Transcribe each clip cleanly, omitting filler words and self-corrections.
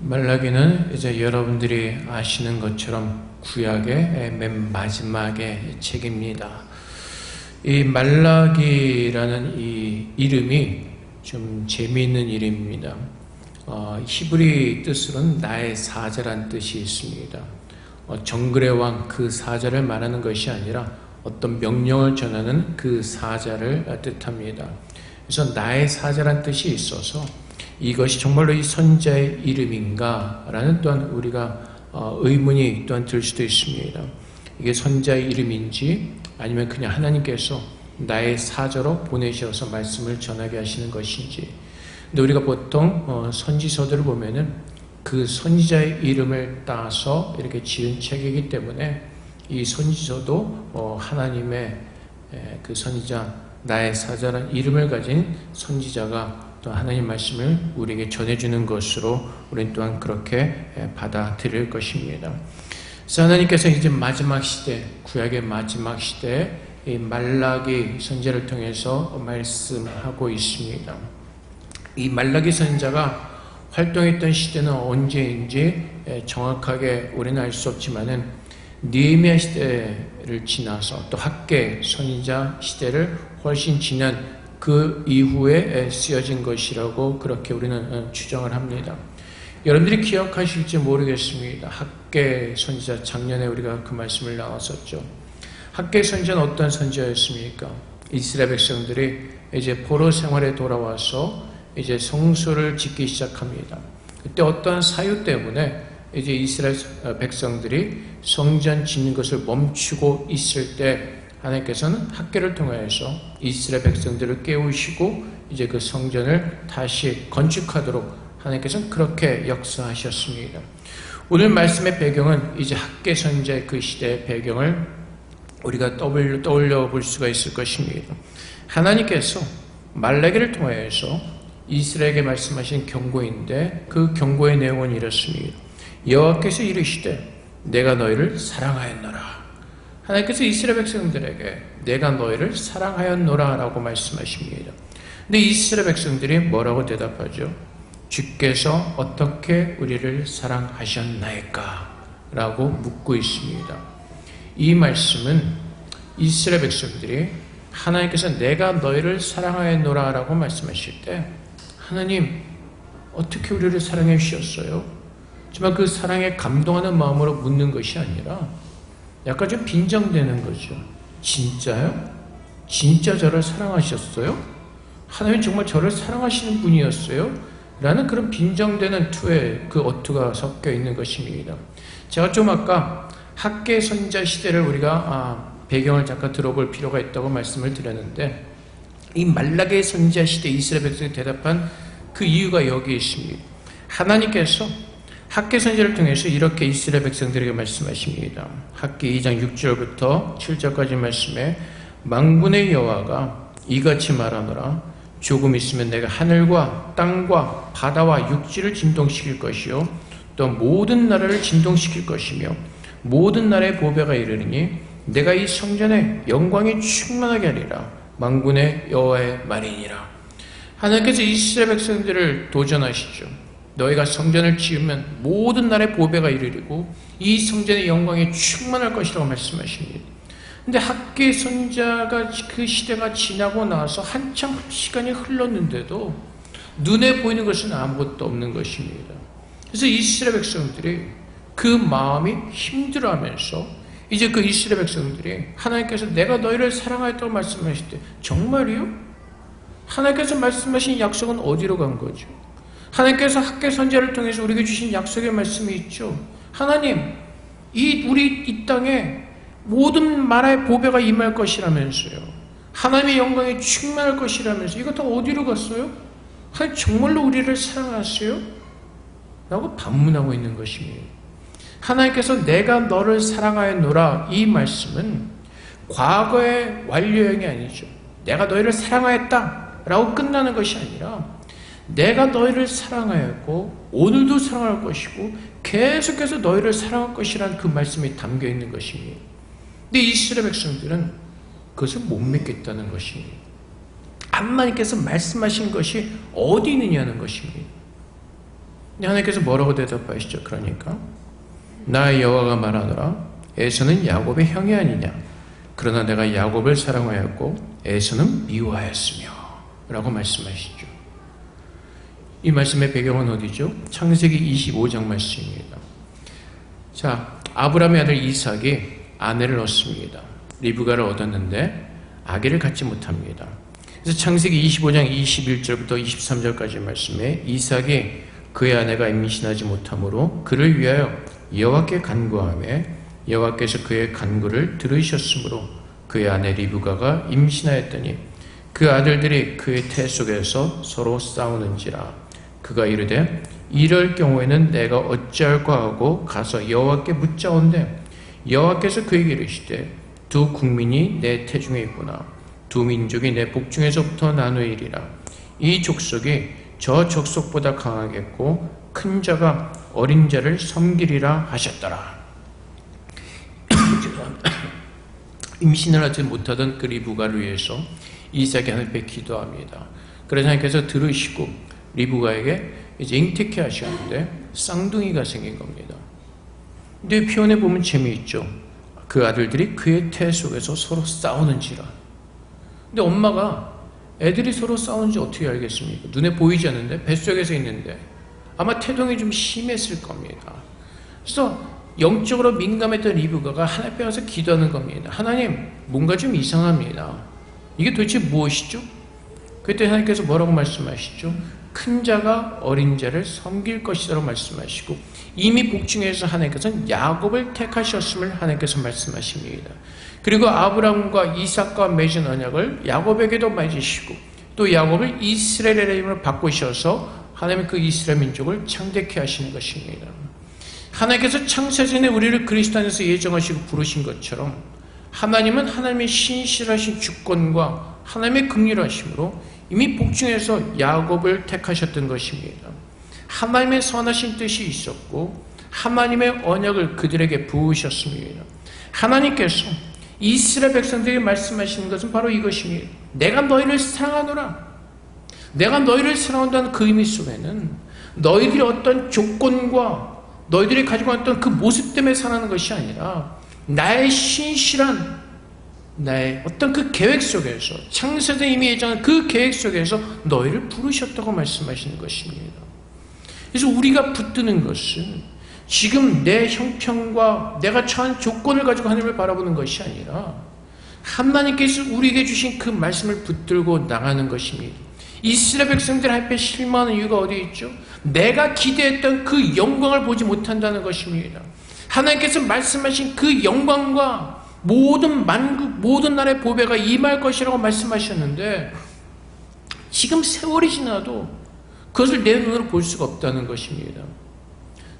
말라기는 이제 여러분들이 아시는 것처럼 구약의 맨 마지막의 책입니다. 이 말라기라는 이 이름이 좀 재미있는 이름입니다. 히브리 뜻으로는 나의 사자란 뜻이 있습니다. 정글의 왕 그 사자를 말하는 것이 아니라 어떤 명령을 전하는 그 사자를 뜻합니다. 그래서 나의 사자란 뜻이 있어서 이것이 정말로 이 선지자의 이름인가? 라는 또한 우리가 의문이 또한 들 수도 있습니다. 이게 선지자의 이름인지 아니면 그냥 하나님께서 나의 사자로 보내셔서 말씀을 전하게 하시는 것인지. 근데 우리가 보통 선지서들을 보면은 그 선지자의 이름을 따서 이렇게 지은 책이기 때문에 이 선지서도 하나님의 그 선지자 나의 사자라는 이름을 가진 선지자가 또 하나님 말씀을 우리에게 전해주는 것으로 우리는 또한 그렇게 받아들일 것입니다. 그래서 하나님께서 이제 마지막 시대, 구약의 마지막 시대 이 말라기 선지자를 통해서 말씀하고 있습니다. 이 말라기 선지자가 활동했던 시대는 언제인지 정확하게 우리는 알 수 없지만은 느헤미야 시대를 지나서 또 학개 선지자 시대를 훨씬 지난 그 이후에 쓰여진 것이라고 그렇게 우리는 추정을 합니다. 여러분들이 기억하실지 모르겠습니다. 학개 선지자 작년에 우리가 그 말씀을 나눴었죠. 학개 선지자는 어떤 선지자였습니까? 이스라엘 백성들이 이제 포로 생활에 돌아와서 이제 성소를 짓기 시작합니다. 그때 어떠한 사유 때문에 이제 이스라엘 백성들이 성전 짓는 것을 멈추고 있을 때 하나님께서는 학개를 통하여서 이스라엘 백성들을 깨우시고 이제 그 성전을 다시 건축하도록 하나님께서는 그렇게 역사하셨습니다. 오늘 말씀의 배경은 이제 학개 선지자의 그 시대의 배경을 우리가 떠올려 볼 수가 있을 것입니다. 하나님께서 말라기를 통하여서 이스라엘에게 말씀하신 경고인데 그 경고의 내용은 이렇습니다. 여호와께서 이르시되 내가 너희를 사랑하였노라. 하나님께서 이스라엘 백성들에게 내가 너희를 사랑하였노라 라고 말씀하십니다. 근데 이스라엘 백성들이 뭐라고 대답하죠? 주께서 어떻게 우리를 사랑하셨나이까? 라고 묻고 있습니다. 이 말씀은 이스라엘 백성들이 하나님께서 내가 너희를 사랑하였노라 라고 말씀하실 때 하나님 어떻게 우리를 사랑해 주셨어요? 정말 그 사랑에 감동하는 마음으로 묻는 것이 아니라 약간 좀 빈정되는 거죠. 진짜요? 진짜 저를 사랑하셨어요? 하나님 정말 저를 사랑하시는 분이었어요? 라는 그런 빈정되는 투에 그 어투가 섞여 있는 것입니다. 제가 좀 아까 학개 선지자 시대를 우리가 배경을 잠깐 들어볼 필요가 있다고 말씀을 드렸는데 이 말라기 선지자 시대 이스라엘 백성이 대답한 그 이유가 여기에 있습니다. 하나님께서 학개 선지자를 통해서 이렇게 이스라엘 백성들에게 말씀하십니다. 학개 2장 6절부터 7절까지 말씀에 만군의 여호와가 이같이 말하노라. 조금 있으면 내가 하늘과 땅과 바다와 육지를 진동시킬 것이요 또 모든 나라를 진동시킬 것이며 모든 나라의 보배가 이르리니 내가 이 성전에 영광이 충만하게 하리라. 만군의 여호와의 말이니라. 하나님께서 이스라엘 백성들을 도전하시죠. 너희가 성전을 지으면 모든 나라의 보배가 이르리고 이 성전의 영광이 충만할 것이라고 말씀하십니다. 근데 학개 선지자가 그 시대가 지나고 나서 한참 시간이 흘렀는데도 눈에 보이는 것은 아무것도 없는 것입니다. 그래서 이스라엘 백성들이 그 마음이 힘들어하면서 이제 그 이스라엘 백성들이 하나님께서 내가 너희를 사랑하였다고 말씀하실 때 정말이요? 하나님께서 말씀하신 약속은 어디로 간 거죠? 하나님께서 학개 선지자를 통해서 우리에게 주신 약속의 말씀이 있죠. 하나님, 우리 이 땅에 모든 나라의 보배가 임할 것이라면서요. 하나님의 영광이 충만할 것이라면서 이거 다 어디로 갔어요? 하나님 정말로 우리를 사랑하세요? 라고 반문하고 있는 것입니다. 하나님께서 내가 너를 사랑하였노라 이 말씀은 과거의 완료형이 아니죠. 내가 너희를 사랑하였다 라고 끝나는 것이 아니라 내가 너희를 사랑하였고 오늘도 사랑할 것이고 계속해서 너희를 사랑할 것이라는 그 말씀이 담겨 있는 것입니다. 근데 이스라엘 백성들은 그것을 못 믿겠다는 것입니다. 하나님께서 말씀하신 것이 어디 있느냐는 것입니다. 근데 하나님께서 뭐라고 대답하시죠? 그러니까 나 여호와가 말하노라 에서는 야곱의 형이 아니냐 그러나 내가 야곱을 사랑하였고 에서는 미워하였으며 라고 말씀하시죠. 이 말씀의 배경은 어디죠? 창세기 25장 말씀입니다. 자, 아브라함의 아들 이삭이 아내를 얻습니다. 리브가를 얻었는데 아기를 갖지 못합니다. 그래서 창세기 25장 21절부터 23절까지 말씀에 이삭이 그의 아내가 임신하지 못하므로 그를 위하여 여호와께 간구하며 여호와께서 그의 간구를 들으셨으므로 그의 아내 리브가가 임신하였더니 그 아들들이 그의 태 속에서 서로 싸우는지라 그가 이르되 이럴 경우에는 내가 어찌할까 하고 가서 여호와께 묻자온대 여호와께서 그에게 이르시되 두 국민이 내 태중에 있구나 두 민족이 내 복중에서부터 나누이리라 이 족속이 저 족속보다 강하겠고 큰 자가 어린 자를 섬기리라 하셨더라. 임신을 하지 못하던 그 리브가를 위해서 이삭이 하나님께 기도합니다. 그래서 하나님께서 들으시고 리브가에게 이제 잉태케 하시는데 쌍둥이가 생긴 겁니다. 근데 표현해 보면 재미있죠. 그 아들들이 그의 태 속에서 서로 싸우는지라. 근데 엄마가 애들이 서로 싸우는지 어떻게 알겠습니까? 눈에 보이지 않는데 뱃속에서 있는데 아마 태동이 좀 심했을 겁니다. 그래서 영적으로 민감했던 리브가가 하나님께 가서 기도하는 겁니다. 하나님, 뭔가 좀 이상합니다. 이게 도대체 무엇이죠? 그때 하나님께서 뭐라고 말씀하시죠? 큰 자가 어린 자를 섬길 것이라고 말씀하시고 이미 복중에서 하나님께서는 야곱을 택하셨음을 하나님께서 말씀하십니다. 그리고 아브라함과 이삭과 맺은 언약을 야곱에게도 맺으시고 또 야곱을 이스라엘의 이름으로 바꾸셔서 하나님의 그 이스라엘 민족을 창대케 하시는 것입니다. 하나님께서 창세전에 우리를 그리스도 안에서 예정하시고 부르신 것처럼 하나님은 하나님의 신실하신 주권과 하나님의 긍휼하심으로 이미 복중에서 야곱을 택하셨던 것입니다. 하나님의 선하신 뜻이 있었고 하나님의 언약을 그들에게 부으셨습니다. 하나님께서 이스라엘 백성들에게 말씀하시는 것은 바로 이것입니다. 내가 너희를 사랑하노라. 내가 너희를 사랑한다는 그 의미 속에는 너희들이 어떤 조건과 너희들이 가지고 있던 그 모습 때문에 사랑하는 것이 아니라 나의 신실한 나의 어떤 그 계획 속에서 창세전 이미 예정한 그 계획 속에서 너희를 부르셨다고 말씀하시는 것입니다. 그래서 우리가 붙드는 것은 지금 내 형편과 내가 처한 조건을 가지고 하나님을 바라보는 것이 아니라 하나님께서 우리에게 주신 그 말씀을 붙들고 나가는 것입니다. 이스라엘 백성들 앞에 실망하는 이유가 어디 있죠? 내가 기대했던 그 영광을 보지 못한다는 것입니다. 하나님께서 말씀하신 그 영광과 모든 만국, 모든 나라의 보배가 임할 것이라고 말씀하셨는데 지금 세월이 지나도 그것을 내 눈으로 볼 수가 없다는 것입니다.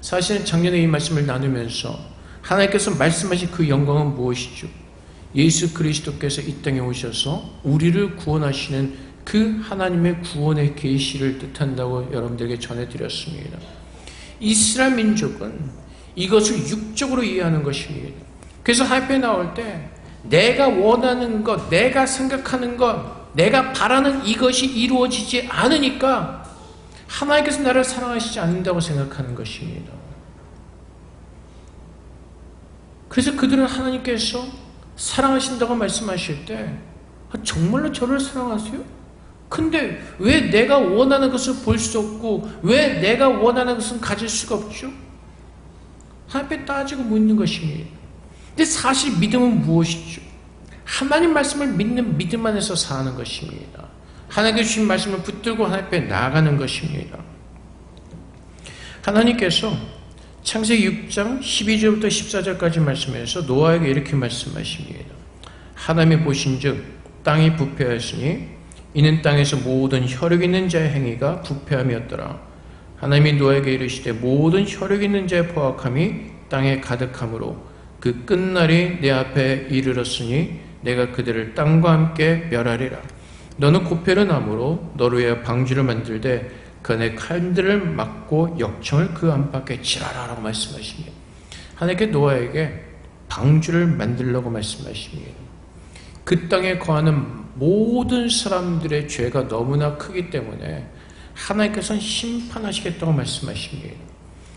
사실은 작년에 이 말씀을 나누면서 하나님께서 말씀하신 그 영광은 무엇이죠? 예수 그리스도께서 이 땅에 오셔서 우리를 구원하시는 그 하나님의 구원의 계시를 뜻한다고 여러분들에게 전해드렸습니다. 이스라엘 민족은 이것을 육적으로 이해하는 것입니다. 그래서 하나님께 나올 때 내가 원하는 것, 내가 생각하는 것, 내가 바라는 이것이 이루어지지 않으니까 하나님께서 나를 사랑하시지 않는다고 생각하는 것입니다. 그래서 그들은 하나님께서 사랑하신다고 말씀하실 때 정말로 저를 사랑하세요? 근데 왜 내가 원하는 것을 볼 수 없고 왜 내가 원하는 것은 가질 수가 없죠? 하나님께 따지고 묻는 것입니다. 근데 사실 믿음은 무엇이죠? 하나님 말씀을 믿는 믿음 안에서 사는 것입니다. 하나님께서 주신 말씀을 붙들고 하나님 앞에 나아가는 것입니다. 하나님께서 창세기 6장 12절부터 14절까지 말씀해서 노아에게 이렇게 말씀하십니다. 하나님이 보신즉 땅이 부패하였으니 이는 땅에서 모든 혈육 있는 자의 행위가 부패함이었더라. 하나님이 노아에게 이르시되 모든 혈육 있는 자의 포악함이 땅에 가득함으로 그 끝날이 내 앞에 이르렀으니 내가 그들을 땅과 함께 멸하리라. 너는 고페르 나무로 너를 위하여 방주를 만들되 그 안에 칼들을 막고 역청을 그 안팎에 칠하라 라고 말씀하십니다. 하나님께 노아에게 방주를 만들라고 말씀하십니다. 그 땅에 거하는 모든 사람들의 죄가 너무나 크기 때문에 하나님께서는 심판하시겠다고 말씀하십니다.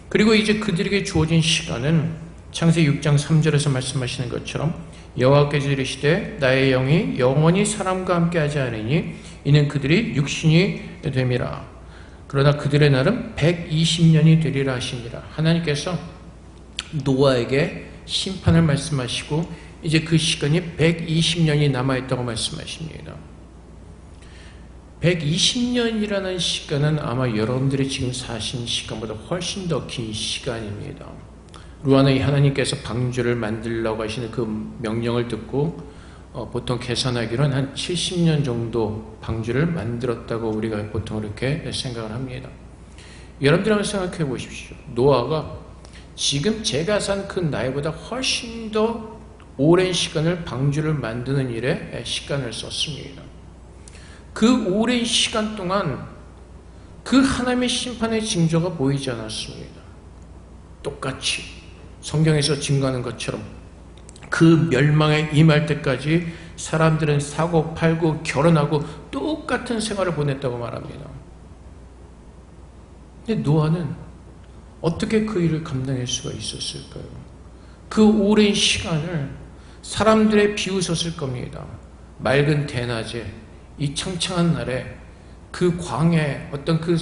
그리고 이제 그들에게 주어진 시간은 창세기 6장 3절에서 말씀하시는 것처럼 여호와께서 이르시되 나의 영이 영원히 사람과 함께하지 않으니 이는 그들이 육신이 됨이라. 그러나 그들의 날은 120년이 되리라 하시니라. 하나님께서 노아에게 심판을 말씀하시고 이제 그 시간이 120년이 남아있다고 말씀하십니다. 120년이라는 시간은 아마 여러분들이 지금 사신 시간보다 훨씬 더 긴 시간입니다. 루아는 하나님께서 방주를 만들려고 하시는 그 명령을 듣고 보통 계산하기로는 한 70년 정도 방주를 만들었다고 우리가 보통 이렇게 생각을 합니다. 여러분들 한번 생각해 보십시오. 노아가 지금 제가 산 그 나이보다 훨씬 더 오랜 시간을 방주를 만드는 일에 시간을 썼습니다. 그 오랜 시간 동안 그 하나님의 심판의 징조가 보이지 않았습니다. 똑같이 성경에서 증거하는 것처럼 그 멸망에 임할 때까지 사람들은 사고 팔고 결혼하고 똑같은 생활을 보냈다고 말합니다. 근데 노아는 어떻게 그 일을 감당할 수가 있었을까요? 그 오랜 시간을 사람들의 비웃었을 겁니다. 맑은 대낮에 이 창창한 날에 그 광야에 어떤 그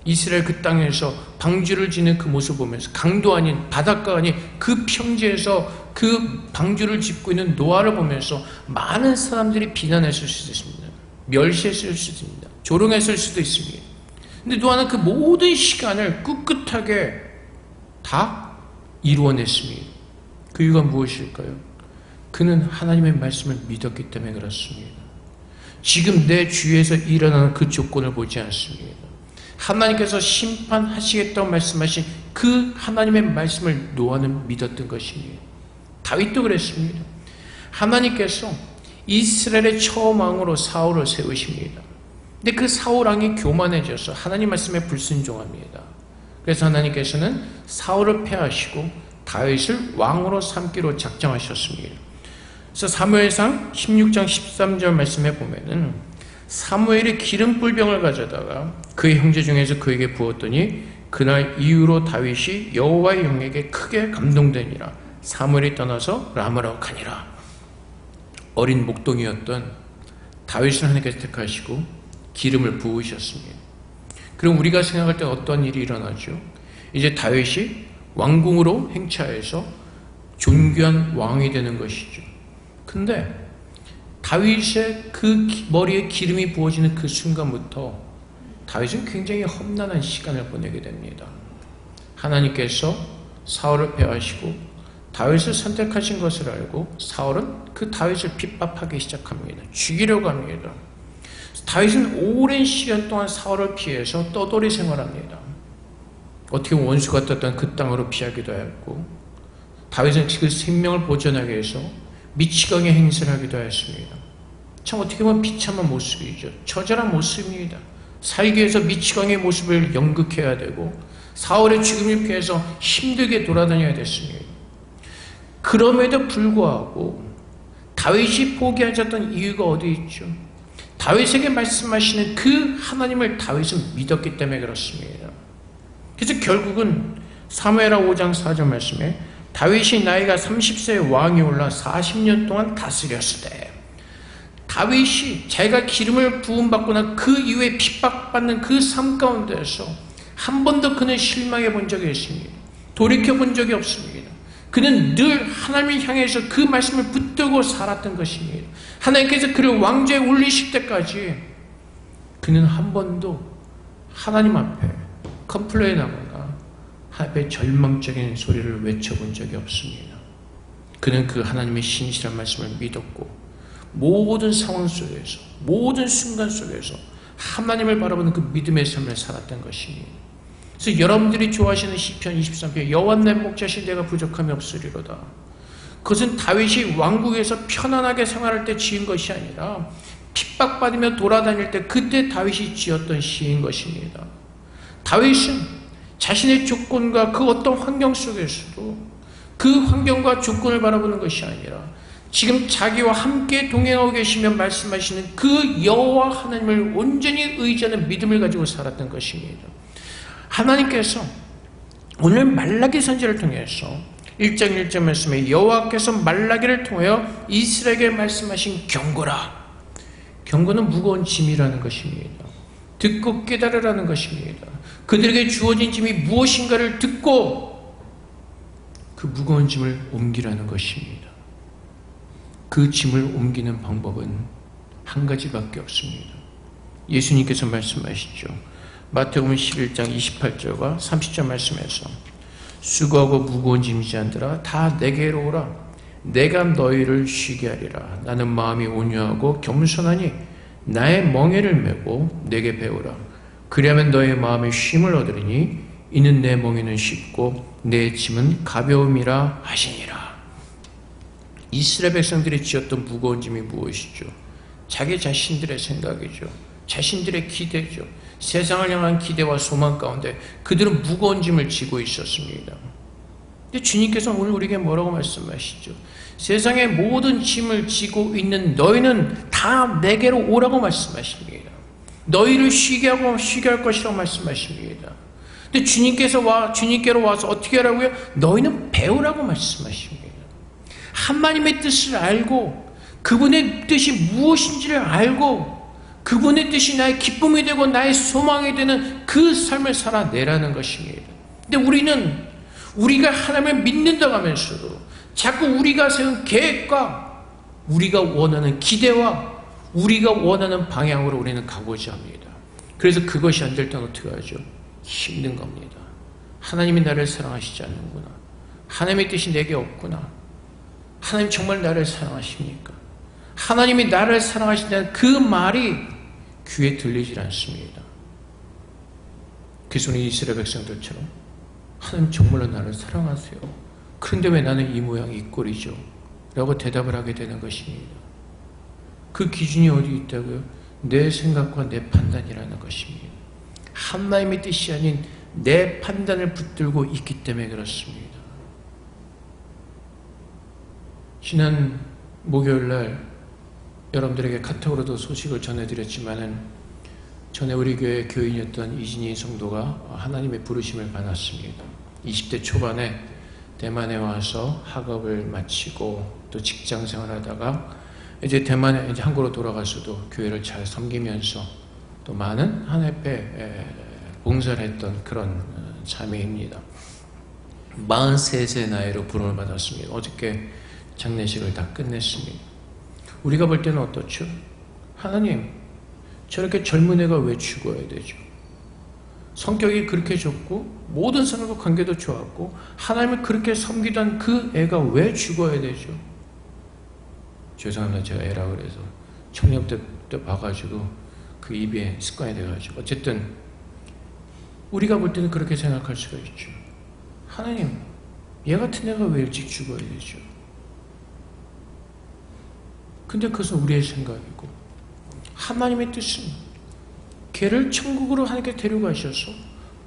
이스라엘 그 땅에서 방주를 짓는 그 모습을 보면서 강도 아닌 바닷가 아닌 그 평지에서 그 방주를 짓고 있는 노아를 보면서 많은 사람들이 비난했을 수도 있습니다. 멸시했을 수도 있습니다. 조롱했을 수도 있습니다. 근데 노아는 그 모든 시간을 꿋꿋하게 다 이루어냈습니다. 그 이유가 무엇일까요? 그는 하나님의 말씀을 믿었기 때문에 그렇습니다. 지금 내 주위에서 일어나는 그 조건을 보지 않습니다. 하나님께서 심판하시겠다고 말씀하신 그 하나님의 말씀을 노아는 믿었던 것입니다. 다윗도 그랬습니다. 하나님께서 이스라엘의 처음 왕으로 사울을 세우십니다. 근데 그 사울 왕이 교만해져서 하나님 말씀에 불순종합니다. 그래서 하나님께서는 사울을 패하시고 다윗을 왕으로 삼기로 작정하셨습니다. 그래서 사무엘상 16장 13절 말씀에 보면은 사무엘이 기름불병을 가져다가 그의 형제 중에서 그에게 부었더니 그날 이후로 다윗이 여호와의 영에게 크게 감동되니라. 사무엘이 떠나서 라마로 가니라. 어린 목동이었던 다윗을 하나님께서 택하시고 기름을 부으셨습니다. 그럼 우리가 생각할 때 어떤 일이 일어나죠? 이제 다윗이 왕궁으로 행차해서 존귀한 왕이 되는 것이죠. 근데 다윗의 그 머리에 기름이 부어지는 그 순간부터 다윗은 굉장히 험난한 시간을 보내게 됩니다. 하나님께서 사울을 패하시고 다윗을 선택하신 것을 알고 사울은 그 다윗을 핍박하기 시작합니다. 죽이려고 합니다. 다윗은 오랜 시간 동안 사울을 피해서 떠돌이 생활합니다. 어떻게 원수가 떴던 그 땅으로 피하기도 했고 다윗은 그 생명을 보존하기 위해서 미치광이 행세를 하기도 했습니다. 참 어떻게 보면 비참한 모습이죠. 처절한 모습입니다. 살기 위해서 미치광이의 모습을 연극해야 되고 사울의 죽음을 피해서 힘들게 돌아다녀야 됐습니다. 그럼에도 불구하고 다윗이 포기하지 않았던 이유가 어디 있죠? 다윗에게 말씀하시는 그 하나님을 다윗은 믿었기 때문에 그렇습니다. 그래서 결국은 사무엘하 5장 4절 말씀에 다윗이 나이가 30세에 왕이 올라 40년 동안 다스렸을 때 다윗이 자기가 기름을 부음받고 난 그 이후에 핍박받는 그 삶 가운데에서 한 번도 그는 실망해 본 적이 없습니다. 돌이켜 본 적이 없습니다. 그는 늘 하나님을 향해서 그 말씀을 붙들고 살았던 것입니다. 하나님께서 그를 왕좌에 올리실 때까지 그는 한 번도 하나님 앞에 컴플레인하거나 앞에 절망적인 소리를 외쳐본 적이 없습니다. 그는 그 하나님의 신실한 말씀을 믿었고 모든 상황 속에서 모든 순간 속에서 하나님을 바라보는 그 믿음의 삶을 살았던 것입니다. 그래서 여러분들이 좋아하시는 시편 23편 여호와 내 목자신 내가 부족함이 없으리로다. 그것은 다윗이 왕국에서 편안하게 생활할 때 지은 것이 아니라 핍박받으며 돌아다닐 때 그때 다윗이 지었던 시인 것입니다. 다윗은 자신의 조건과 그 어떤 환경 속에서도 그 환경과 조건을 바라보는 것이 아니라 지금 자기와 함께 동행하고 계시며 말씀하시는 그 여호와 하나님을 온전히 의지하는 믿음을 가지고 살았던 것입니다. 하나님께서 오늘 말라기 선지를 통해서 1장 1절 말씀에 여호와께서 말라기를 통하여 이스라엘에게 말씀하신 경고라. 경고는 무거운 짐이라는 것입니다. 듣고 깨달으라는 것입니다. 그들에게 주어진 짐이 무엇인가를 듣고 그 무거운 짐을 옮기라는 것입니다. 그 짐을 옮기는 방법은 한 가지밖에 없습니다. 예수님께서 말씀하시죠. 마태복음 11장 28절과 30절 말씀에서 수고하고 무거운 짐이지 않더라 다 내게로 오라 내가 너희를 쉬게 하리라. 나는 마음이 온유하고 겸손하니 나의 멍에를 메고 내게 배우라. 그리하면 너의 마음에 쉼을 얻으리니 이는 내 멍에는 쉽고 내 짐은 가벼움이라 하시니라. 이스라엘 백성들이 지었던 무거운 짐이 무엇이죠? 자기 자신들의 생각이죠. 자신들의 기대죠. 세상을 향한 기대와 소망 가운데 그들은 무거운 짐을 지고 있었습니다. 근데 주님께서 오늘 우리에게 뭐라고 말씀하시죠? 세상의 모든 짐을 지고 있는 너희는 다 내게로 오라고 말씀하십니다. 너희를 쉬게 할 것이라고 말씀하십니다. 근데 주님께로 와서 어떻게 하라고요? 너희는 배우라고 말씀하십니다. 하나님의 뜻을 알고 그분의 뜻이 무엇인지를 알고 그분의 뜻이 나의 기쁨이 되고 나의 소망이 되는 그 삶을 살아내라는 것입니다. 근데 우리가 하나님을 믿는다고 하면서도 자꾸 우리가 세운 계획과 우리가 원하는 기대와 우리가 원하는 방향으로 우리는 가고자 합니다. 그래서 그것이 안 될 때는 어떻게 하죠? 힘든 겁니다. 하나님이 나를 사랑하시지 않는구나. 하나님의 뜻이 내게 없구나. 하나님 정말 나를 사랑하십니까? 하나님이 나를 사랑하신다는 그 말이 귀에 들리질 않습니다. 그래서 우리 이스라엘 백성들처럼 하나님 정말로 나를 사랑하세요. 그런데 왜 나는 이 모양 이 꼴이죠? 라고 대답을 하게 되는 것입니다. 그 기준이 어디 있다고요? 내 생각과 내 판단이라는 것입니다. 하나님의 뜻이 아닌 내 판단을 붙들고 있기 때문에 그렇습니다. 지난 목요일날 여러분들에게 카톡으로도 소식을 전해드렸지만은 전에 우리 교회 교인이었던 이진희 성도가 하나님의 부르심을 받았습니다. 20대 초반에 대만에 와서 학업을 마치고 또 직장 생활하다가 이제 대만에 이제 한국으로 돌아가서도 교회를 잘 섬기면서 또 많은 하나님께 봉사를 했던 그런 자매입니다. 43세 나이로 부름을 받았습니다. 어저께 장례식을 다 끝냈습니다. 우리가 볼 때는 어떻죠? 하나님, 저렇게 젊은 애가 왜 죽어야 되죠? 성격이 그렇게 좋고 모든 사람과 관계도 좋았고 하나님을 그렇게 섬기던 그 애가 왜 죽어야 되죠? 죄송합니다. 제가 애라 그래서 청년 때부터 봐가지고 그 입에 습관이 돼가지고 어쨌든 우리가 볼 때는 그렇게 생각할 수가 있죠. 하나님, 얘 같은 애가 왜 일찍 죽어야 되죠? 근데 그것은 우리의 생각이고 하나님의 뜻은 걔를 천국으로 하나님께 데려가셔서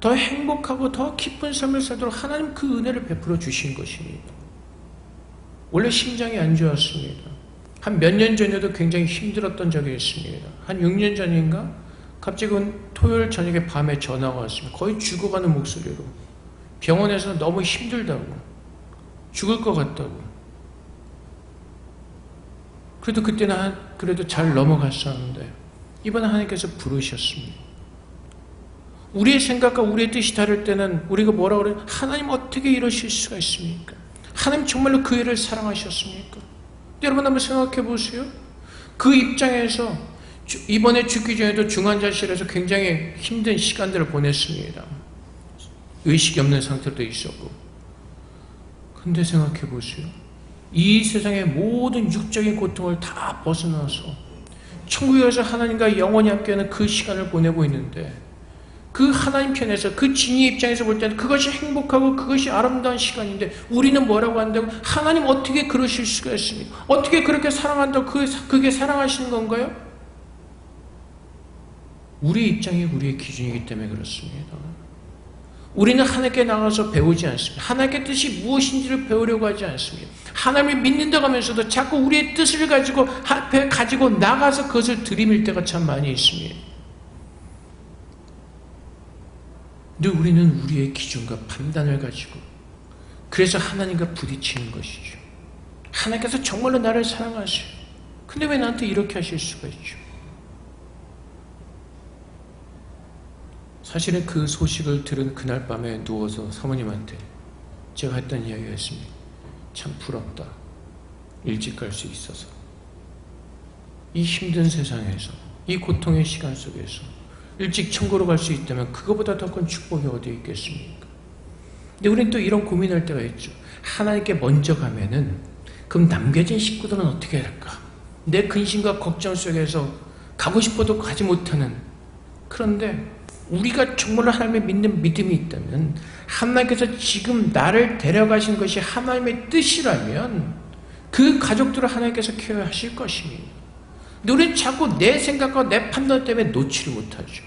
더 행복하고 더 기쁜 삶을 살도록 하나님 그 은혜를 베풀어 주신 것입니다. 원래 심장이 안 좋았습니다. 한 몇 년 전에도 굉장히 힘들었던 적이 있습니다. 한 6년 전인가 갑자기 토요일 저녁에 밤에 전화가 왔습니다. 거의 죽어가는 목소리로 병원에서 너무 힘들다고 죽을 것 같다고. 그래도 그때는 그래도 잘 넘어갔었는데 이번에 하나님께서 부르셨습니다. 우리의 생각과 우리의 뜻이 다를 때는 우리가 뭐라 그래요? 하나님 어떻게 이러실 수가 있습니까? 하나님 정말로 그 애를 사랑하셨습니까? 여러분 한번 생각해 보세요. 그 입장에서 이번에 죽기 전에도 중환자실에서 굉장히 힘든 시간들을 보냈습니다. 의식이 없는 상태로 있었고. 근데 생각해 보세요. 이 세상의 모든 육적인 고통을 다 벗어나서 천국에 가서 하나님과 영원히 함께하는 그 시간을 보내고 있는데 그 하나님 편에서 그 진의 입장에서 볼 때는 그것이 행복하고 그것이 아름다운 시간인데 우리는 뭐라고 한다고? 하나님 어떻게 그러실 수가 있습니까? 어떻게 그렇게 사랑한다고 그게 사랑하시는 건가요? 우리 입장이 우리의 기준이기 때문에 그렇습니다. 우리는 하나님께 나가서 배우지 않습니다. 하나님의 뜻이 무엇인지를 배우려고 하지 않습니다. 하나님을 믿는다고 하면서도 자꾸 우리의 뜻을 가지고 나가서 그것을 들이밀 때가 참 많이 있습니다. 근데 우리는 우리의 기준과 판단을 가지고 그래서 하나님과 부딪히는 것이죠. 하나님께서 정말로 나를 사랑하세요. 근데 왜 나한테 이렇게 하실 수가 있죠? 사실은 그 소식을 들은 그날 밤에 누워서 사모님한테 제가 했던 이야기가 있습니다. 참 부럽다. 일찍 갈 수 있어서. 이 힘든 세상에서, 이 고통의 시간 속에서 일찍 천국으로 갈 수 있다면 그거보다 더 큰 축복이 어디 있겠습니까? 근데 우리는 또 이런 고민할 때가 있죠. 하나님께 먼저 가면은 그럼 남겨진 식구들은 어떻게 할까? 내 근심과 걱정 속에서 가고 싶어도 가지 못하는. 그런데 우리가 정말로 하나님을 믿는 믿음이 있다면, 하나님께서 지금 나를 데려가신 것이 하나님의 뜻이라면 그 가족들을 하나님께서 케어하실 것입니다. 근데 우리는 자꾸 내 생각과 내 판단 때문에 놓지를 못하죠.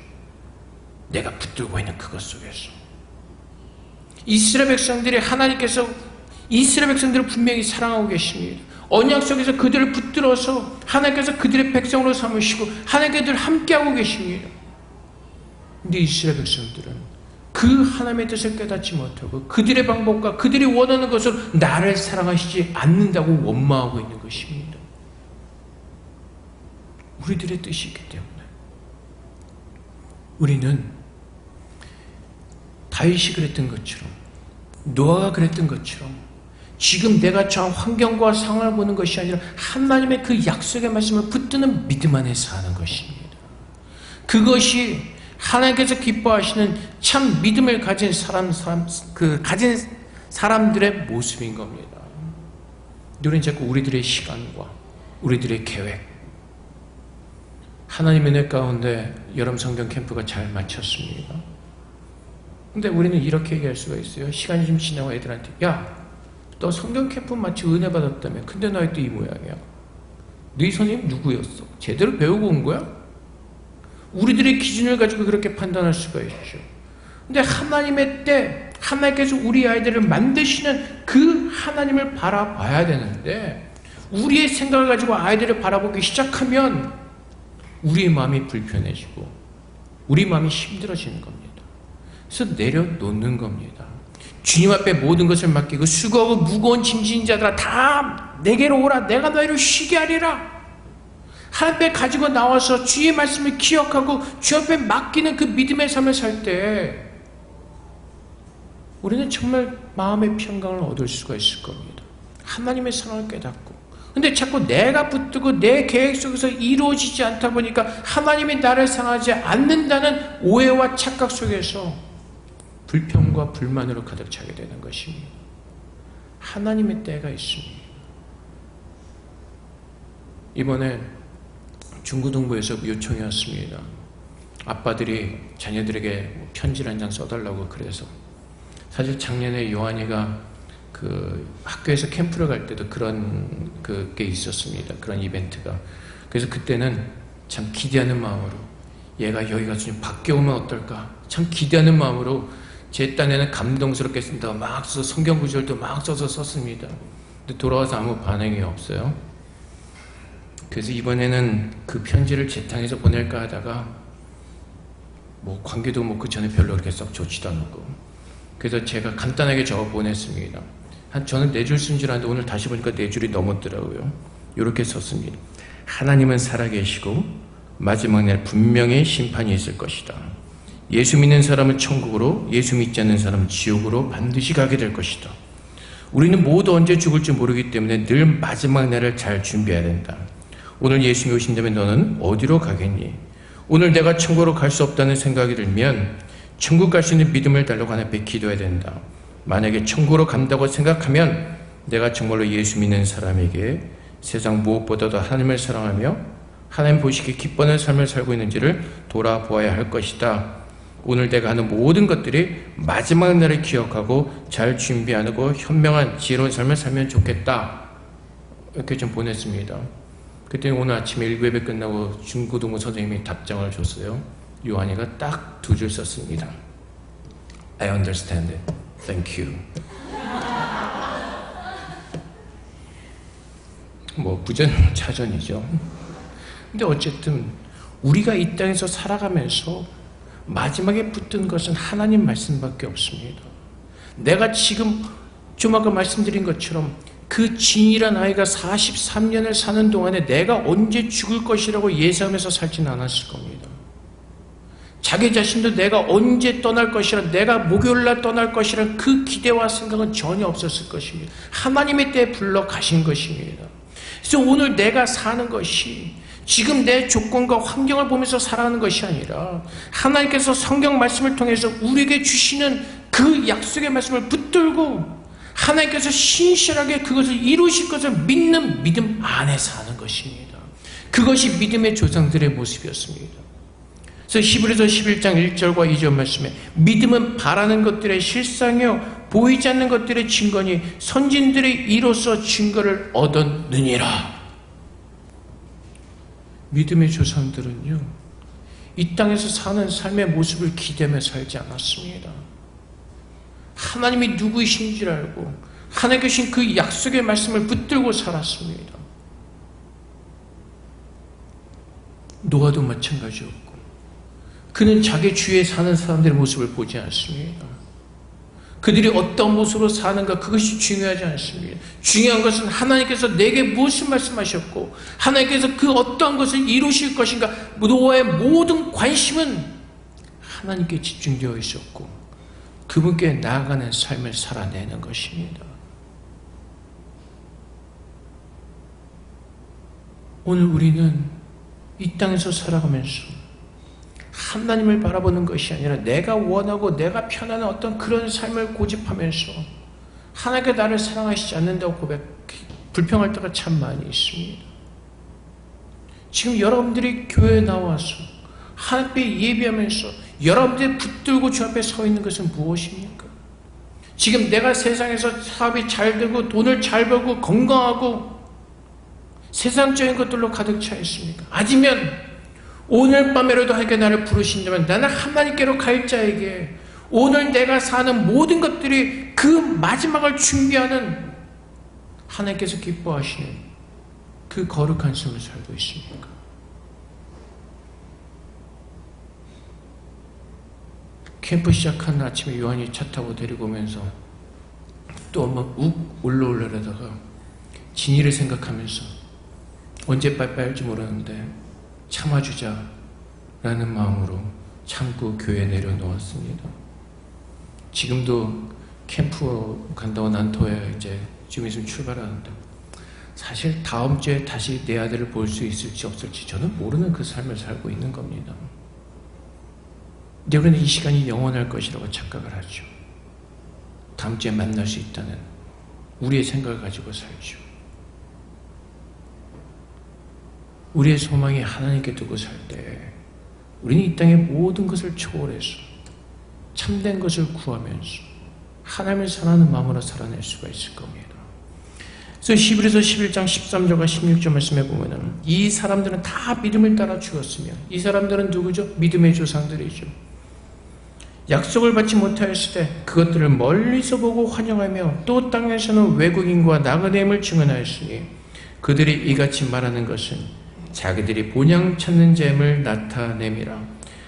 내가 붙들고 있는 그것 속에서. 이스라엘 백성들이 하나님께서 이스라엘 백성들을 분명히 사랑하고 계십니다. 언약 속에서 그들을 붙들어서 하나님께서 그들의 백성으로 삼으시고 하나님께서 늘 함께하고 계십니다. 근데 이스라엘 백성들은 그 하나님의 뜻을 깨닫지 못하고 그들의 방법과 그들이 원하는 것으로 나를 사랑하시지 않는다고 원망하고 있는 것입니다. 우리들의 뜻이기 때문에 우리는 다윗이 그랬던 것처럼, 노아가 그랬던 것처럼 지금 내가 처한 환경과 상황을 보는 것이 아니라 하나님의 그 약속의 말씀을 붙드는 믿음 안에 사는 것입니다. 그것이 하나님께서 기뻐하시는 참 믿음을 가진 가진 사람들의 모습인 겁니다. 우리는 자꾸 우리들의 시간과 우리들의 계획, 하나님의 은혜 가운데 여름 성경 캠프가 잘 마쳤습니다. 근데 우리는 이렇게 얘기할 수가 있어요. 시간이 좀 지나고 애들한테, 야, 너 성경 캠프 마치 은혜 받았다며. 근데 너 또 이 모양이야. 네 선생님 누구였어? 제대로 배우고 온 거야? 우리들의 기준을 가지고 그렇게 판단할 수가 있죠. 근데 하나님의 때, 하나님께서 우리 아이들을 만드시는 그 하나님을 바라봐야 되는데, 우리의 생각을 가지고 아이들을 바라보기 시작하면 우리의 마음이 불편해지고 우리 마음이 힘들어지는 겁니다. 그래서 내려놓는 겁니다. 주님 앞에 모든 것을 맡기고 수고하고 무거운 짐진 자들아 다 내게로 오라. 내가 너희를 쉬게 하리라. 하나님 앞에 가지고 나와서 주의 말씀을 기억하고 주 앞에 맡기는 그 믿음의 삶을 살 때 우리는 정말 마음의 평강을 얻을 수가 있을 겁니다. 하나님의 사랑을 깨닫고. 근데 자꾸 내가 붙들고 내 계획 속에서 이루어지지 않다 보니까 하나님이 나를 사랑하지 않는다는 오해와 착각 속에서 불평과 불만으로 가득 차게 되는 것입니다. 하나님의 때가 있습니다. 이번에 중고등부에서 요청이 왔습니다. 아빠들이 자녀들에게 편지를 한 장 써달라고. 그래서 사실 작년에 요한이가 그 학교에서 캠프를 갈 때도 그런 그게 있었습니다. 그런 이벤트가. 그래서 그때는 참 기대하는 마음으로, 얘가 여기 가서 좀 바뀌어오면 어떨까 참 기대하는 마음으로 제 딴에는 감동스럽게 쓴다 막 써서 성경 구절도 막 써서 썼습니다. 근데 돌아와서 아무 반응이 없어요. 그래서 이번에는 그 편지를 재탕해서 보낼까 하다가 뭐 관계도 뭐 그 전에 별로 그렇게 썩 좋지도 않고, 그래서 제가 간단하게 적어 보냈습니다. 저는 4줄 쓴 줄 알았는데 오늘 다시 보니까 4줄이 넘었더라고요. 이렇게 썼습니다. 하나님은 살아계시고 마지막 날 분명히 심판이 있을 것이다. 예수 믿는 사람은 천국으로, 예수 믿지 않는 사람은 지옥으로 반드시 가게 될 것이다. 우리는 모두 언제 죽을지 모르기 때문에 늘 마지막 날을 잘 준비해야 된다. 오늘 예수님이 오신다면 너는 어디로 가겠니? 오늘 내가 천국으로 갈 수 없다는 생각이 들면 천국 갈 수 있는 믿음을 달라고 하나님 앞에 기도해야 된다. 만약에 천국으로 간다고 생각하면 내가 정말로 예수 믿는 사람에게 세상 무엇보다도 하나님을 사랑하며 하나님 보시기에 기뻐하는 삶을 살고 있는지를 돌아보아야 할 것이다. 오늘 내가 하는 모든 것들이 마지막 날을 기억하고 잘 준비하고 현명한 지혜로운 삶을 살면 좋겠다. 이렇게 좀 보냈습니다. 그때 오늘 아침에 1부 예배 끝나고 중고등부 선생님이 답장을 줬어요. 요한이가 딱 2줄 썼습니다. I understand it. Thank you. 뭐 부전자전이죠. 근데 어쨌든 우리가 이 땅에서 살아가면서 마지막에 붙든 것은 하나님 말씀밖에 없습니다. 내가 지금 좀 아까 말씀드린 것처럼 그 진이란 아이가 43년을 사는 동안에 내가 언제 죽을 것이라고 예상하면서 살지는 않았을 겁니다. 자기 자신도 내가 언제 떠날 것이라, 내가 목요일날 떠날 것이라 그 기대와 생각은 전혀 없었을 것입니다. 하나님의 때에 불러 가신 것입니다. 그래서 오늘 내가 사는 것이 지금 내 조건과 환경을 보면서 살아가는 것이 아니라 하나님께서 성경 말씀을 통해서 우리에게 주시는 그 약속의 말씀을 붙들고 하나님께서 신실하게 그것을 이루실 것을 믿는 믿음 안에 사는 것입니다. 그것이 믿음의 조상들의 모습이었습니다. 그래서 히브리서 11장 1절과 2절 말씀에 믿음은 바라는 것들의 실상이요 보이지 않는 것들의 증거니 선진들의 이로써 증거를 얻었느니라. 믿음의 조상들은요, 이 땅에서 사는 삶의 모습을 기대며 살지 않았습니다. 하나님이 누구이신 줄 알고 하나님께 주신 그 약속의 말씀을 붙들고 살았습니다. 노아도 마찬가지였고, 그는 자기 주위에 사는 사람들의 모습을 보지 않습니다. 그들이 어떤 모습으로 사는가 그것이 중요하지 않습니다. 중요한 것은 하나님께서 내게 무엇을 말씀하셨고 하나님께서 그 어떠한 것을 이루실 것인가. 노아의 모든 관심은 하나님께 집중되어 있었고 그분께 나아가는 삶을 살아내는 것입니다. 오늘 우리는 이 땅에서 살아가면서 하나님을 바라보는 것이 아니라 내가 원하고 내가 편안한 어떤 그런 삶을 고집하면서 하나님께 나를 사랑하시지 않는다고 불평할 때가 참 많이 있습니다. 지금 여러분들이 교회에 나와서 하나님께 예배하면서 여러분들이 붙들고 주 앞에 서 있는 것은 무엇입니까? 지금 내가 세상에서 사업이 잘 되고 돈을 잘 벌고 건강하고 세상적인 것들로 가득 차 있습니까? 아니면 오늘 밤에라도 하나님께 나를 부르신다면 나는 하나님께로 갈 자에게 오늘 내가 사는 모든 것들이 그 마지막을 준비하는 하나님께서 기뻐하시는 그 거룩한 삶을 살고 있습니까? 캠프 시작한 아침에 요한이 차 타고 데리고 오면서 또 한번 욱 올라오려다가 진이를 생각하면서 언제 빠이빠이 할지 모르는데 참아주자라는 마음으로 참고 교회에 내려놓았습니다. 지금도 캠프 간다고 난토에 이제 좀 있으면 출발하는데 사실 다음 주에 다시 내 아들을 볼 수 있을지 없을지 저는 모르는 그 삶을 살고 있는 겁니다. 근데 우리는 이 시간이 영원할 것이라고 착각을 하죠. 다음 주에 만날 수 있다는 우리의 생각을 가지고 살죠. 우리의 소망이 하나님께 두고 살 때 우리는 이 땅의 모든 것을 초월해서 참된 것을 구하면서 하나님을 사랑하는 마음으로 살아낼 수가 있을 겁니다. 그래서 히브리서 11장 13절과 16절 말씀에 보면은 이 사람들은 다 믿음을 따라 죽었으며 이 사람들은 누구죠? 믿음의 조상들이죠. 약속을 받지 못하였을 때 그것들을 멀리서 보고 환영하며 또 땅에서는 외국인과 나그네임을 증언하였으니 그들이 이같이 말하는 것은 자기들이 본향 찾는 잼을 나타냄이라.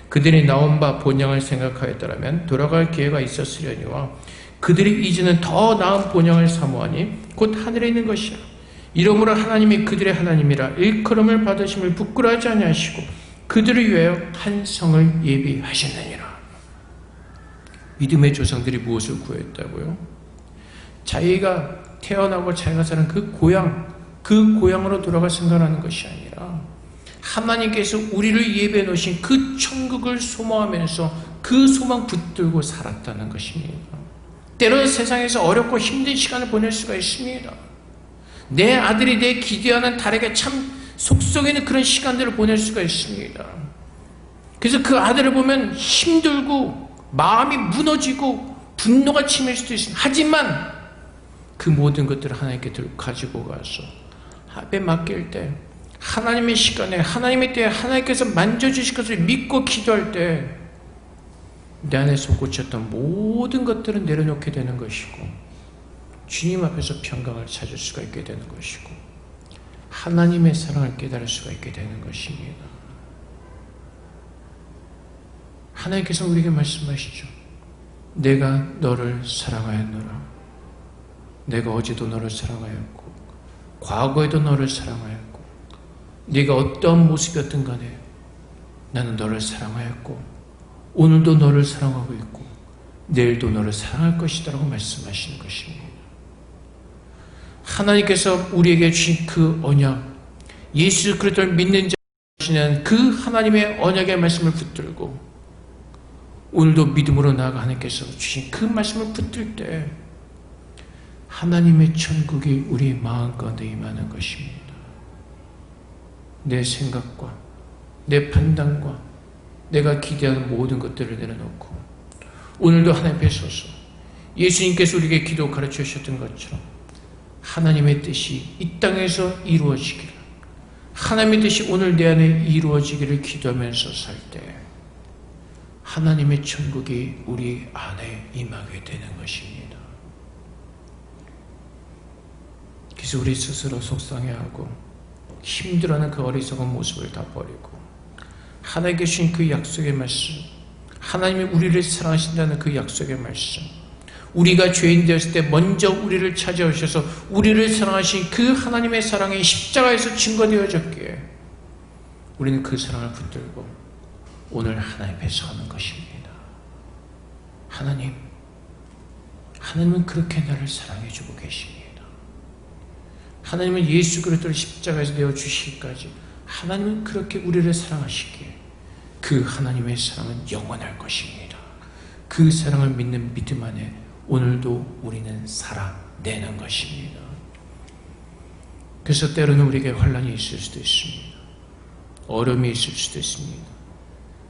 그들이 나온 바 본향을 생각하였더라면 돌아갈 기회가 있었으려니와 그들이 이제는 더 나은 본향을 사모하니 곧 하늘에 있는 것이야. 이러므로 하나님이 그들의 하나님이라 일컬음을 받으심을 부끄러워하지 아니하시고 그들을 위하여 한 성을 예비하셨느니라. 믿음의 조상들이 무엇을 구했다고요? 자기가 태어나고 자기가 사는 그 고향으로 돌아갈 생각하는 것이 아니라 하나님께서 우리를 예배해 놓으신 그 천국을 소망하면서 그 소망 붙들고 살았다는 것입니다. 때로는 세상에서 어렵고 힘든 시간을 보낼 수가 있습니다. 내 아들이 내 기대하는 달에게 참 속속이는 그런 시간들을 보낼 수가 있습니다. 그래서 그 아들을 보면 힘들고 마음이 무너지고 분노가 치밀 수도 있습니다. 하지만 그 모든 것들을 하나님께 가지고 가서 앞에 맡길 때 하나님의 시간에 하나님의 때에 하나님께서 만져주실 것을 믿고 기도할 때 내 안에 솟구쳤던 모든 것들은 내려놓게 되는 것이고 주님 앞에서 평강을 찾을 수가 있게 되는 것이고 하나님의 사랑을 깨달을 수가 있게 되는 것입니다. 하나님께서 우리에게 말씀하시죠. 내가 너를 사랑하였노라. 내가 어제도 너를 사랑하였고 과거에도 너를 사랑하였고 네가 어떤 모습이었든 간에 나는 너를 사랑하였고 오늘도 너를 사랑하고 있고 내일도 너를 사랑할 것이다 라고 말씀하시는 것입니다. 하나님께서 우리에게 주신 그 언약, 예수 그리스도를 믿는 자는 그 하나님의 언약의 말씀을 붙들고 오늘도 믿음으로 나아가 하나님께서 주신 그 말씀을 붙들 때 하나님의 천국이 우리 마음 가운데 임하는 것입니다. 내 생각과 내 판단과 내가 기대하는 모든 것들을 내려놓고 오늘도 하나님 앞에 서서 예수님께서 우리에게 기도 가르쳐 주셨던 것처럼 하나님의 뜻이 이 땅에서 이루어지기를, 하나님의 뜻이 오늘 내 안에 이루어지기를 기도하면서 살 때 하나님의 천국이 우리 안에 임하게 되는 것입니다. 그래서 우리 스스로 속상해하고 힘들어하는 그 어리석은 모습을 다 버리고 하나님께 주신 그 약속의 말씀, 하나님이 우리를 사랑하신다는 그 약속의 말씀, 우리가 죄인 되었을 때 먼저 우리를 찾아오셔서 우리를 사랑하신 그 하나님의 사랑이 십자가에서 증거되어졌기에 우리는 그 사랑을 붙들고 오늘 하나님 앞에 서는 것입니다. 하나님은 그렇게 나를 사랑해주고 계십니다. 하나님은 예수 그리스도를 십자가에서 내어주시기까지 하나님은 그렇게 우리를 사랑하시기에 그 하나님의 사랑은 영원할 것입니다. 그 사랑을 믿는 믿음 안에 오늘도 우리는 살아내는 것입니다. 그래서 때로는 우리에게 환난이 있을 수도 있습니다. 어려움이 있을 수도 있습니다.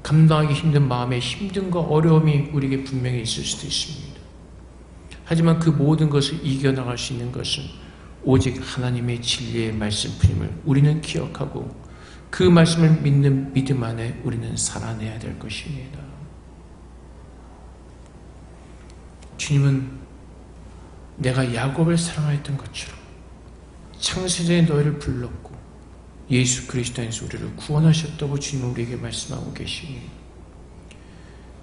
감당하기 힘든 마음의 힘듦과 어려움이 우리에게 분명히 있을 수도 있습니다. 하지만 그 모든 것을 이겨나갈 수 있는 것은 오직 하나님의 진리의 말씀뿐임을 우리는 기억하고 그 말씀을 믿는 믿음 안에 우리는 살아내야 될 것입니다. 주님은 내가 야곱을 사랑하였던 것처럼 창세전에 너희를 불렀고 예수 그리스도 안에서 우리를 구원하셨다고 주님은 우리에게 말씀하고 계시니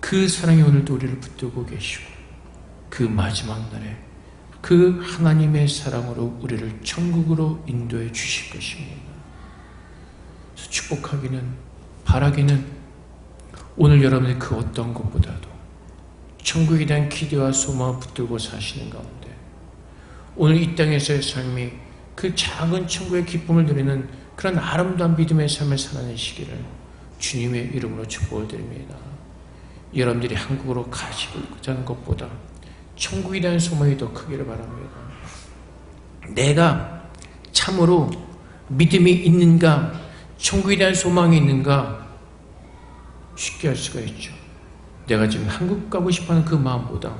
그 사랑이 오늘도 우리를 붙들고 계시고 그 마지막 날에 그 하나님의 사랑으로 우리를 천국으로 인도해 주실 것입니다. 그래서 축복하기는, 바라기는 오늘 여러분의 그 어떤 것보다도 천국에 대한 기대와 소망을 붙들고 사시는 가운데 오늘 이 땅에서의 삶이 그 작은 천국의 기쁨을 누리는 그런 아름다운 믿음의 삶을 살아내시기를 주님의 이름으로 축복을 드립니다. 여러분들이 한국으로 가시고 있는 것보다 천국에 대한 소망이 더 크기를 바랍니다. 내가 참으로 믿음이 있는가, 천국에 대한 소망이 있는가 쉽게 알 수가 있죠. 내가 지금 한국 가고 싶어하는 그 마음보다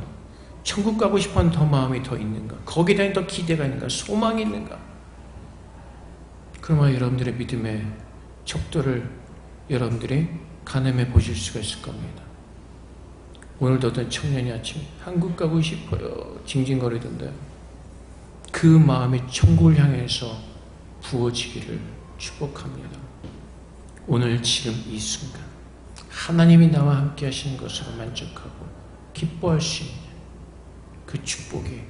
천국 가고 싶어하는 더 마음이 더 있는가, 거기에 대한 더 기대가 있는가, 소망이 있는가. 그러면 여러분들의 믿음의 척도를 여러분들이 가늠해 보실 수가 있을 겁니다. 오늘도 어떤 청년이 아침에 한국 가고 싶어요 징징거리던데 그 마음이 천국을 향해서 부어지기를 축복합니다. 오늘 지금 이 순간 하나님이 나와 함께 하시는 것으로 만족하고 기뻐할 수 있는 그 축복이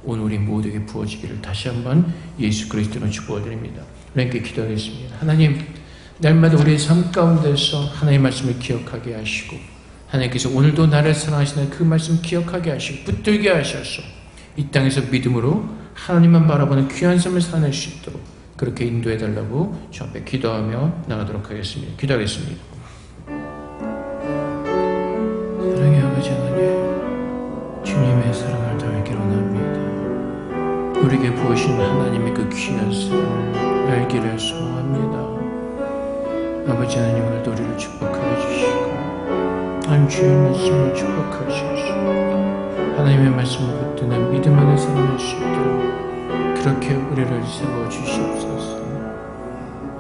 오늘 우리 모두에게 부어지기를 다시 한번 예수 그리스도로 축복을 드립니다. 우리께 기도하겠습니다. 하나님, 날마다 우리의 삶 가운데서 하나님의 말씀을 기억하게 하시고 하나님께서 오늘도 나를 사랑하시는 그 말씀 기억하게 하시고 붙들게 하셔서 이 땅에서 믿음으로 하나님만 바라보는 귀한 삶을 살아낼 수 있도록 그렇게 인도해달라고 주 앞에 기도하며 나가도록 하겠습니다. 기도하겠습니다. 사랑의 아버지 하나님, 주님의 사랑을 더 알기로 원합니다. 우리에게 부으신 하나님의 그 귀한 사랑을 알기를 소망합니다. 아버지 하나님, 오늘도 우리를 축복하여 주시고 하나님 주의 말씀을 축복하시옵소서. 하나님의 말씀을 붙드는 믿음 안에 살아날 수 있도록 그렇게 우리를 세워주시옵소서.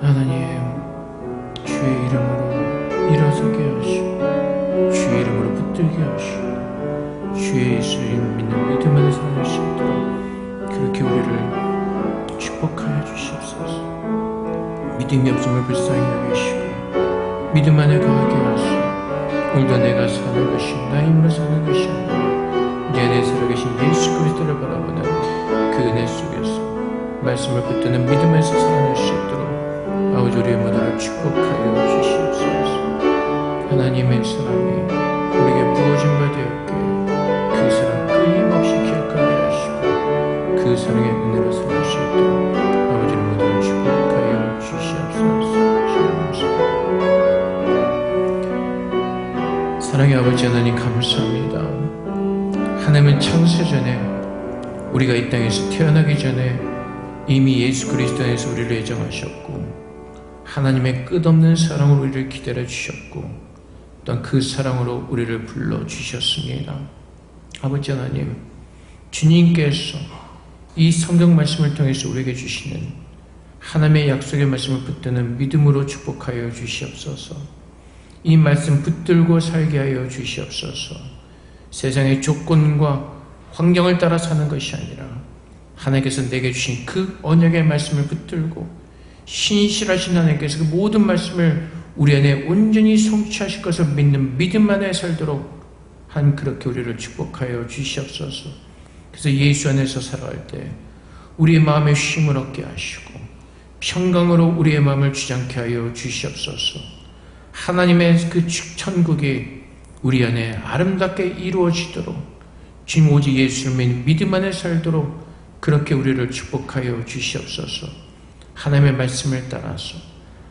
하나님, 주의 이름으로 일어서게 하시고 주의 이름으로 붙들게 주 예수를 믿는 믿음 안에 살아갈 수 있도록 그렇게 우리를 축복하여 주시옵소서. 믿음이 없음을 불쌍히 여기시고 믿음 안에 거하게 하시고 오늘도 내가 사는 것이 나 힘으로 사는 것이 아니라 내 안에 살아계신 예수 그리스도를 바라보는 그 은혜 속에서 말씀을 붙드는 믿음에서 살아낼 수 있도록 아버지 우리의 모두를 축복하여 주시옵소서. 하나님의 사랑이 우리에게 부어진 바 되었기에 그 사랑 끊임없이 기억하게 하시고 그 사랑의 은혜로 살아갈 수 있도록 아버지를 모두를 축복하여 주시옵소서. 사랑의 아버지 하나님 감사합니다. 하나님은 창세전에 우리가 이 땅에서 태어나기 전에 이미 예수 그리스도 안에서 우리를 예정하셨고 하나님의 끝없는 사랑으로 우리를 기다려 주셨고 또한 그 사랑으로 우리를 불러주셨습니다. 아버지 하나님, 주님께서 이 성경 말씀을 통해서 우리에게 주시는 하나님의 약속의 말씀을 붙드는 믿음으로 축복하여 주시옵소서. 이 말씀 붙들고 살게 하여 주시옵소서. 세상의 조건과 환경을 따라 사는 것이 아니라 하나님께서 내게 주신 그 언약의 말씀을 붙들고 신실하신 하나님께서 그 모든 말씀을 우리 안에 온전히 성취하실 것을 믿는 믿음 안에 살도록 한 그렇게 우리를 축복하여 주시옵소서. 그래서 예수 안에서 살아갈 때 우리의 마음에 쉼을 얻게 하시고 평강으로 우리의 마음을 주장케 하여 주시옵소서. 하나님의 그 천국이 우리 안에 아름답게 이루어지도록 주님 오직 예수를 믿는 믿음 안에 살도록 그렇게 우리를 축복하여 주시옵소서. 하나님의 말씀을 따라서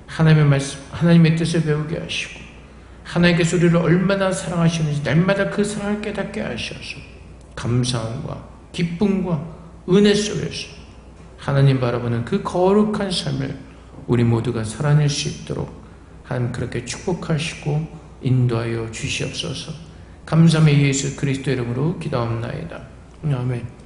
하나님의 뜻을 배우게 하시고 하나님께서 우리를 얼마나 사랑하시는지 날마다 그 사랑을 깨닫게 하셔서 감사함과 기쁨과 은혜 속에서 하나님 바라보는 그 거룩한 삶을 우리 모두가 살아낼 수 있도록 하나님 그렇게 축복하시고 인도하여 주시옵소서. 감사함의 예수 그리스도 이름으로 기도합나이다. 아멘.